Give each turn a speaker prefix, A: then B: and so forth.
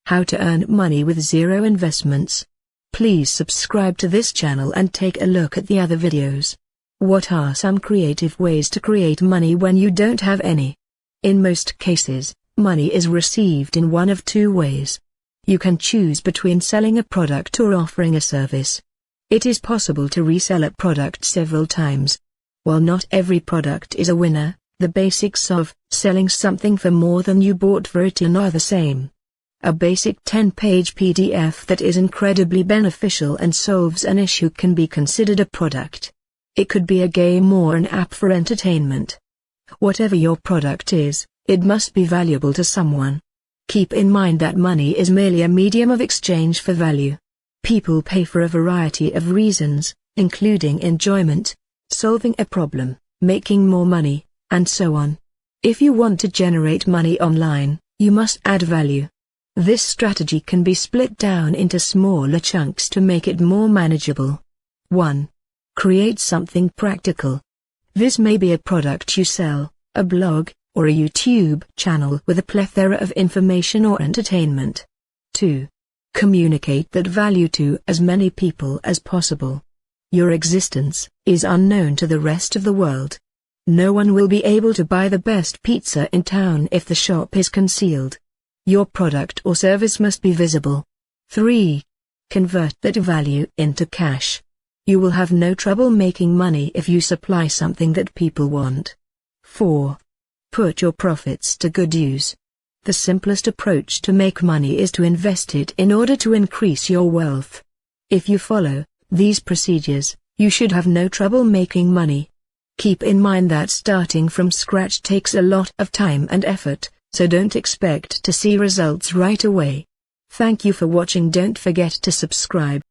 A: How to earn money with zero investments. Please subscribe to this channel and take a look at the other videos. What are some creative ways to create money when you don't have any? In most cases, money is received in one of two ways. You can choose between selling a product or offering a service. It is possible to resell a product several times. While not every product is a winner, the basics of selling something for more than you bought for it are the same. A basic 10-page PDF that is incredibly beneficial and solves an issue can be considered a product. It could be a game or an app for entertainment. Whatever your product is, it must be valuable to someone. Keep in mind that money is merely a medium of exchange for value. People pay for a variety of reasons, including enjoyment, solving a problem, making more money, and so on. If you want to generate money online, you must add value. This strategy can be split down into smaller chunks to make it more manageable. 1. Create something practical. This may be a product you sell, a blog, or a YouTube channel with a plethora of information or entertainment. 2. Communicate that value to as many people as possible. Your existence is unknown to the rest of the world. No one will be able to buy the best pizza in town if the shop is concealed. Your product or service must be visible. 3. Convert that value into cash. You will have no trouble making money if you supply something that people want. 4. Put your profits to good use. The simplest approach to make money is to invest it in order to increase your wealth. If you follow these procedures, you should have no trouble making money. Keep in mind that starting from scratch takes a lot of time and effort, so don't expect to see results right away. Thank you for watching. Don't forget to subscribe.